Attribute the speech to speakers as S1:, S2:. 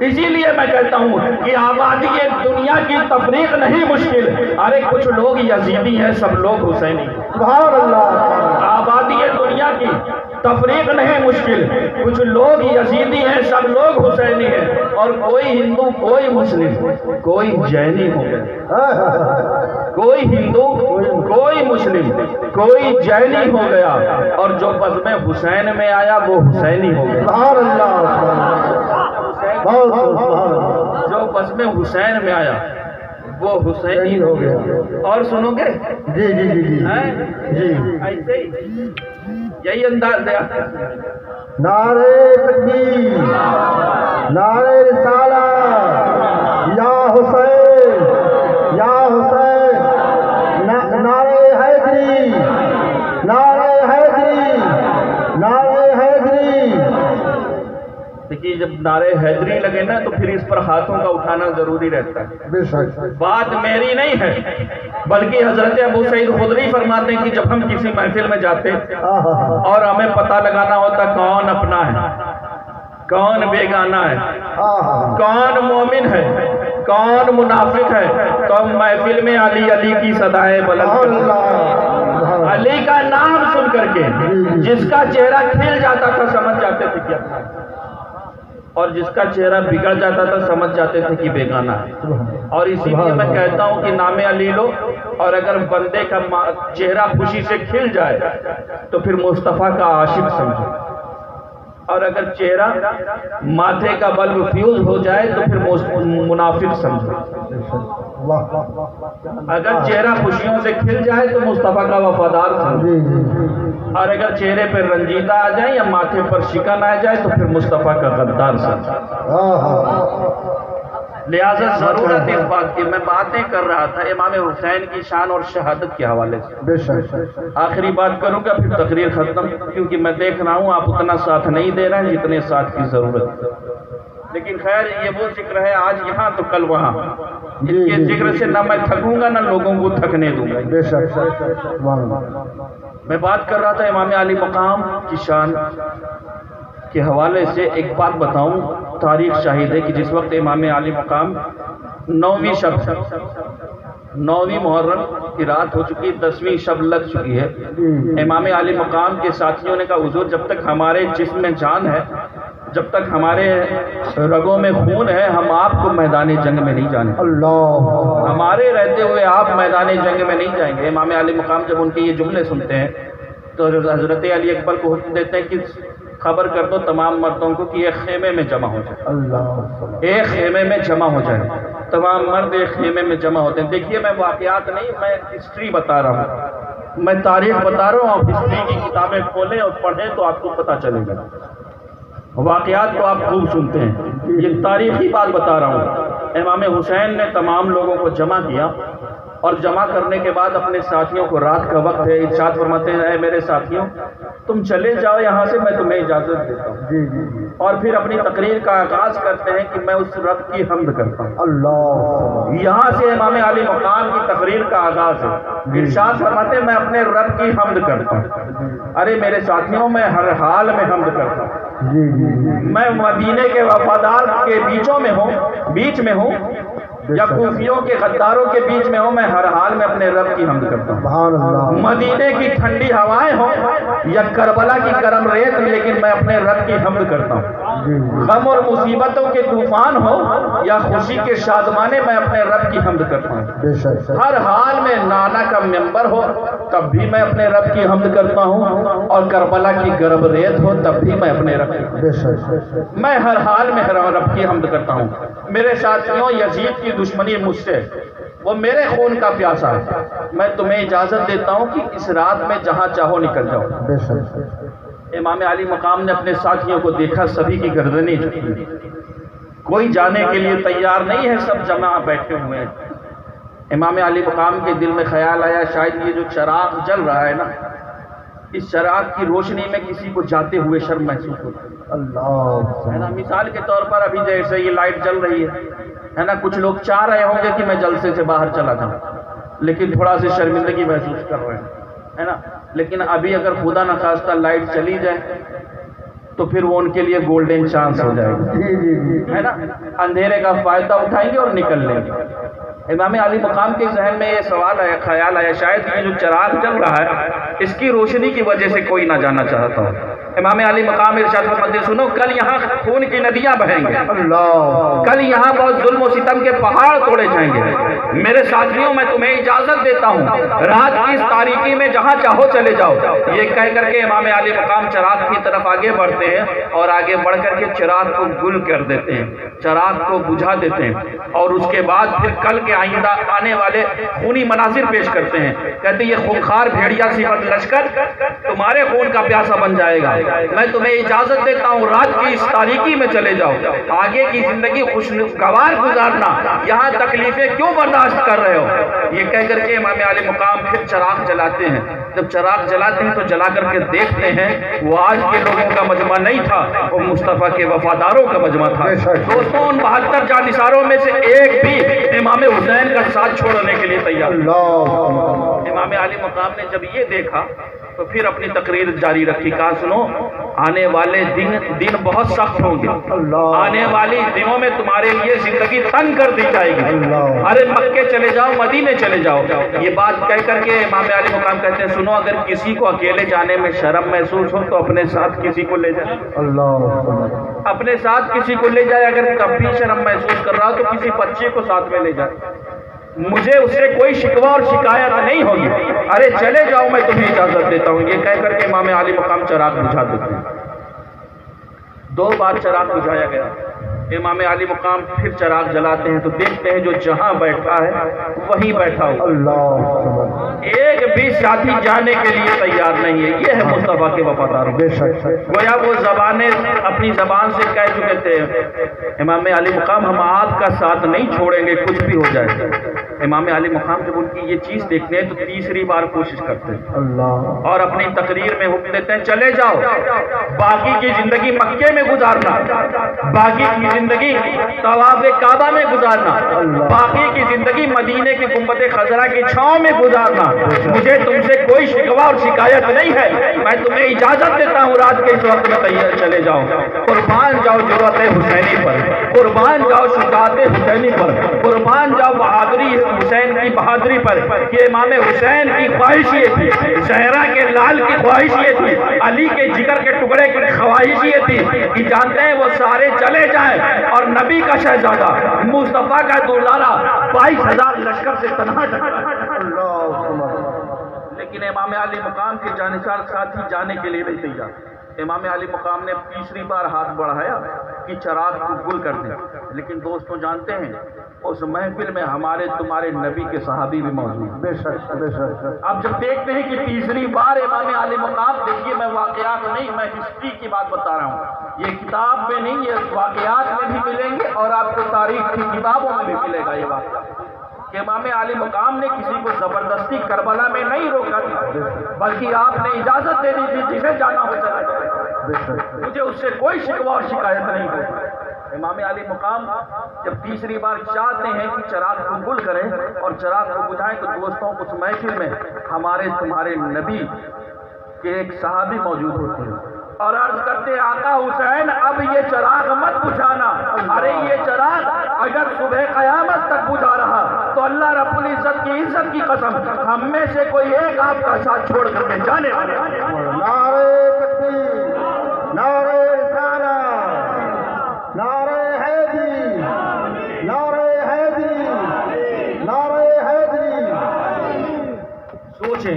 S1: اسی لیے میں کہتا ہوں کہ آبادی دنیا کی تفریق نہیں مشکل، ارے کچھ لوگ یزیدی ہیں سب لوگ حسینی،
S2: سبحان اللہ،
S1: آبادی دنیا کی تفریق نہیں مشکل، کچھ لوگ یزیدی ہیں سب لوگ حسینی ہیں، اور کوئی ہندو کوئی مسلم کوئی جینی ہو گیا، کوئی ہندو کوئی مسلم کوئی جینی ہو گیا، اور جو بزم حسین میں آیا وہ حسینی ہو گیا،
S2: سبحان اللہ، بہت سبحان اللہ،
S1: جو بزم حسین میں آیا وہ حسینی ہو گیا۔ اور سنو گے
S2: جی جی جی جی جی،
S1: ایسے ہی یہی انداز ہے،
S2: نعرے تکبیر، نعرے رسالت، یا حسین یا حسین، نعرے حیدری، نعرے حیدری، نعرے حیدری۔
S1: دیکھیے جب نعرے حیدری لگے نا تو پھر اس پر ہاتھوں کا اٹھانا ضروری رہتا ہے،
S2: بے شک،
S1: بات میری نہیں ہے بلکہ حضرت ابو سعید خدری فرماتے ہیں کہ جب ہم کسی محفل میں جاتے اور ہمیں پتہ لگانا ہوتا کون اپنا ہے کون بیگانہ ہے، کون مومن ہے کون منافق ہے، تو ہم محفل میں علی علی کی صدائیں بلند کرتے، علی کا نام سن کر کے جس کا چہرہ کھل جاتا تھا سمجھ جاتے تھے کہ اپنا ہے، اور جس کا چہرہ بگڑ جاتا تھا سمجھ جاتے تھے کہ بیگانہ ہے۔ اور اسی لیے میں کہتا ہوں کہ نام علی لو، اور اگر بندے کا چہرہ خوشی سے کھل جائے تو پھر مصطفیٰ کا عاشق سمجھو، اور اگر چہرہ ماتھے کا بلب فیوز ہو جائے تو پھر منافق سمجھو، اگر چہرہ خوشیوں سے کھل جائے تو مصطفیٰ کا وفادار سمجھو، اور اگر چہرے پر رنجیدہ آ جائے یا ماتھے پر شکن آ جائے تو پھر مصطفیٰ کا غدار سمجھو۔ لہذا ضرورت اس بات کی، میں باتیں کر رہا تھا امام حسین کی شان اور شہادت کے حوالے سے،
S2: بے شک،
S1: آخری بات کروں گا پھر تقریر ختم، کیونکہ میں دیکھ رہا ہوں آپ اتنا ساتھ نہیں دے رہے ہیں جتنے ساتھ کی ضرورت، لیکن خیر یہ وہ ذکر ہے آج یہاں تو کل وہاں، ان کے ذکر سے نہ میں تھکوں گا نہ لوگوں کو تھکنے دوں گا۔
S2: بے شک،
S1: میں بات کر رہا تھا امام علی مقام کی شان کے حوالے سے، ایک بات بتاؤں، تاریخ شاہد ہے کہ جس وقت امام علی مقام 9ویں شب 9ویں محرم کی رات ہو چکی، 10ویں شب لگ چکی ہے، امام علی مقام کے ساتھیوں نے کہا حضور جب تک ہمارے جسم میں جان ہے، جب تک ہمارے رگوں میں خون ہے، ہم آپ کو میدان جنگ میں نہیں جانے،
S2: اللہ،
S1: ہمارے رہتے ہوئے آپ میدان جنگ میں نہیں جائیں گے۔ امام علی مقام جب ان کے یہ جملے سنتے ہیں تو حضرت علی اکبر کو حکم دیتے ہیں کہ خبر کر دو تمام مردوں کو کہ ایک خیمے میں جمع ہو جائے،
S2: اللہ،
S1: ایک خیمے میں جمع ہو جائے، تمام مرد ایک خیمے میں جمع ہوتے ہیں۔ دیکھیے میں واقعات نہیں، میں ہسٹری بتا رہا ہوں، میں تاریخ بتا رہا ہوں، آپ ہسٹری کی کتابیں کھولیں اور پڑھیں تو آپ کو پتہ چلے گا، واقعات کو آپ خوب سنتے ہیں، یہ تاریخی بات بتا رہا ہوں۔ امام حسین نے تمام لوگوں کو جمع کیا، اور جمع کرنے کے بعد اپنے ساتھیوں کو، رات کا وقت ہے، ارشاد فرماتے ہیں اے میرے ساتھیوں تم چلے جاؤ یہاں سے، میں تمہیں اجازت دیتا ہوں،
S2: جی جی،
S1: اور پھر اپنی تقریر کا آغاز کرتے ہیں کہ میں اس رب کی حمد کرتا ہوں۔
S2: اللہ،
S1: یہاں سے امام علی مقام کی تقریر کا آغاز ہے، ارشاد فرماتے ہیں میں اپنے رب کی حمد کرتا ہوں۔ ارے میرے ساتھیوں میں ہر حال میں حمد کرتا ہوں،
S2: جی جی،
S1: میں مدینے کے وفادار کے بیچ میں ہوں یا کوفیوں کے غداروں کے بیچ میں ہوں، میں ہر حال میں اپنے رب کی حمد کرتا ہوں۔
S2: سبحان اللہ،
S1: مدینے کی ٹھنڈی ہوائیں ہوں یا کربلا کی گرم ریت، لیکن میں اپنے رب کی حمد کرتا ہوں۔
S2: جی جی،
S1: غم اور مصیبتوں کے طوفان ہو یا خوشی کے شادمانے، میں اپنے رب کی حمد کرتا ہوں۔
S2: بے شک،
S1: ہر حال میں نانا کا ممبر ہو تب بھی میں اپنے رب کی حمد کرتا ہوں، اور کربلا کی گرم ریت ہو تب بھی میں اپنے رب کی،
S2: بے شک،
S1: میں ہر حال میں رب کی حمد کرتا ہوں۔ میرے ساتھیوں یزید کی دشمنی مجھ سے، وہ میرے خون کا پیاسا ہے، میں تمہیں اجازت دیتا ہوں کہ اس رات میں جہاں چاہو نکل جاؤ۔
S2: بے شک،
S1: امام علی مقام نے اپنے ساتھیوں کو دیکھا، سبھی کی گردنیں جھکی، کوئی جانے کے لیے تیار نہیں ہے، سب جمع بیٹھے ہوئے ہیں۔ امام علی مقام کے دل میں خیال آیا شاید یہ جو چراغ جل رہا ہے نا، اس چراغ کی روشنی میں کسی کو جاتے ہوئے شرم محسوس ہوتا
S2: اللہ،
S1: ہے نا۔ مثال کے طور پر ابھی جیسے یہ لائٹ جل رہی ہے نا، کچھ لوگ چاہ رہے ہوں گے کہ میں جلسے سے باہر چلا جاؤں، لیکن تھوڑا سی شرمندگی محسوس کر رہے ہیں، ہے نا۔ لیکن ابھی اگر خدا نخواستہ لائٹ چلی جائے تو پھر وہ ان کے لیے گولڈن چانس ہو جائے گا،
S2: جی جی جی،
S1: ہے نا، اندھیرے کا فائدہ اٹھائیں گے اور نکل لیں گے۔ امام علی مقام کے ذہن میں یہ سوال آیا، خیال آیا، شاید یہ جو چراغ جل رہا ہے اس کی روشنی کی وجہ سے کوئی نہ جانا چاہتا ہو۔ امام علی مقام ارشاد فرماتے ہیں، سنو کل یہاں خون کی ندیاں بہیں گے،
S2: اللہ،
S1: کل یہاں بہت ظلم و ستم کے پہاڑ توڑے جائیں گے۔ میرے ساتھیوں میں تمہیں اجازت دیتا ہوں، رات کی اس تاریکی میں جہاں چاہو چلے جاؤ۔ یہ کہہ کر کے امام علی مقام چراغ کی طرف آگے بڑھتے ہیں اور آگے بڑھ کر کے چراغ کو گل کر دیتے ہیں، چراغ کو بجھا دیتے ہیں، اور اس کے بعد پھر کل کے آئندہ آنے والے خونی مناظر پیش کرتے ہیں۔ کہتے ہیں یہ خونخوار بھیڑیا صفت لشکر تمہارے خون کا پیاسا بن جائے گا، میں تمہیں اجازت دیتا ہوں رات کی اس تاریکی میں چلے جاؤ، آگے کی زندگی خوشگوار گزارنا، یہاں تکلیفیں کیوں برداشت کر رہے ہو۔ یہ کہہ کر کے امام علی مقام پھر چراغ جلاتے ہیں۔ جب چراغ جلاتے ہیں تو جلا کر کے دیکھتے ہیں وہ آج کے لوگوں کا مجمع نہیں تھا، وہ مصطفیٰ کے وفاداروں کا مجمع تھا۔ دوستوں ان 72 جانثاروں میں سے ایک بھی امام حسین کا ساتھ چھوڑنے کے لیے تیار نہیں۔
S2: اللہ،
S1: امام علی مقام نے جب یہ دیکھا تو پھر اپنی تقریر جاری رکھی، کہا سنو آنے والے دن بہت سخت ہوں گے،
S2: اللہ،
S1: آنے والی دنوں میں تمہارے لیے زندگی تنگ کر دی جائے گی،
S2: اللہ،
S1: ارے مکے چلے جاؤ، مدینے چلے جاؤ۔ یہ بات کہہ کر کے امام علی مقام کہتے ہیں سنو اگر کسی کو اکیلے جانے میں شرم محسوس ہو تو اپنے ساتھ کسی کو لے جائے،
S2: اللہ،
S1: اپنے ساتھ کسی کو لے جائے، اگر تب بھی شرم محسوس کر رہا ہو تو کسی بچے کو ساتھ میں لے جائے، مجھے اس سے کوئی شکوہ اور شکایت نہیں ہوگی، ارے چلے جاؤ میں تمہیں اجازت دیتا ہوں۔ یہ کہہ کر کے امام علی مقام چراغ بجھا دیتے ہیں۔ 2 بار چراغ بجھایا گیا، امام علی مقام پھر چراغ جلاتے ہیں تو دیکھتے ہیں جو جہاں بیٹھا ہے وہیں بیٹھا ہوا،
S2: اللہ،
S1: ایک بھی ساتھی جانے کے لیے تیار نہیں ہے۔ یہ ہے مصطفیٰ کے وفاداروں،
S2: بے شک،
S1: گویا وہ زبانیں اپنی زبان سے کہہ چکے تھے امام علی مقام ہم آپ کا ساتھ نہیں چھوڑیں گے کچھ بھی ہو جائے۔ امام علی مقام جب ان کی یہ چیز دیکھتے ہیں تو تیسری بار کوشش کرتے ہیں
S2: اللہ،
S1: اور اپنی تقریر میں حکم دیتے ہیں چلے جاؤ، باقی کی زندگی مکے میں گزارنا، باقی کی زندگی طواف کعبہ میں گزارنا، باقی کی زندگی مدینے کی گنبد خضرا کی چھاؤں میں گزارنا، مجھے تم سے کوئی شکوہ اور شکایت نہیں ہے، میں تمہیں اجازت دیتا ہوں رات کے اس وقت میں تیار چلے جاؤ، قربان جاؤ جرأت حسینی پر، قربان جاؤ شجاعت حسینی پر، قربان جاؤ بہادری حسین کی بہادری پر۔ کہ امام حسین کی خواہش یہ تھی، زہرا کے لال کی خواہش یہ تھی، علی کے جگر کے ٹکڑے کی خواہش یہ تھی کہ جانتے ہیں وہ سارے چلے جائیں اور نبی کا شہزادہ مصطفیٰ کا دولارہ 22,000 لشکر سے تنہا لیکن امام علی مقام کے جانثار ساتھی جانے کے لیے نہیں تیار۔ امام علی مقام نے تیسری بار ہاتھ بڑھایا کہ چراغ کو گل کر دیں، لیکن دوستوں جانتے ہیں اس محفل میں ہمارے تمہارے نبی کے صحابی بھی موجود ہیں۔
S2: بے شک، بے شک،
S1: اب جب دیکھتے ہیں کہ تیسری بار امام علی مقام، دیکھیے میں واقعات نہیں، میں ہسٹری کی بات بتا رہا ہوں، یہ کتاب میں نہیں، یہ واقعات میں بھی ملیں گے اور آپ کو تاریخ کی کتابوں میں بھی ملے گا یہ واقعہ کہ امام علی مقام نے کسی کو زبردستی کربلا میں نہیں روکا تھا، بلکہ آپ نے اجازت دے دی تھی جسے جانا ہو چلا جائے، مجھے اس سے کوئی شکوہ اور شکایت نہیں ہوتی۔ امام علی مقام جب تیسری بار چاہتے ہیں کہ چراغ کو گل کریں اور چراغ کو بجھائیں تو دوستوں اس محفل میں ہمارے تمہارے نبی کے ایک صحابی موجود ہوتے ہیں اور عرض کرتے آقا حسین اب یہ چراغ مت بجھانا، ارے یہ چراغ اگر صبح قیامت تک بجھا رہا تو اللہ رب العزت کی عزت کی قسم ہم میں سے کوئی ایک آپ کا ساتھ چھوڑ کر کے جانے والے۔
S2: نعرہ تکبیر، نعرہ رسالت، نعرہ حیدری، نعرہ حیدری، نعرہ حیدری۔
S1: سوچیں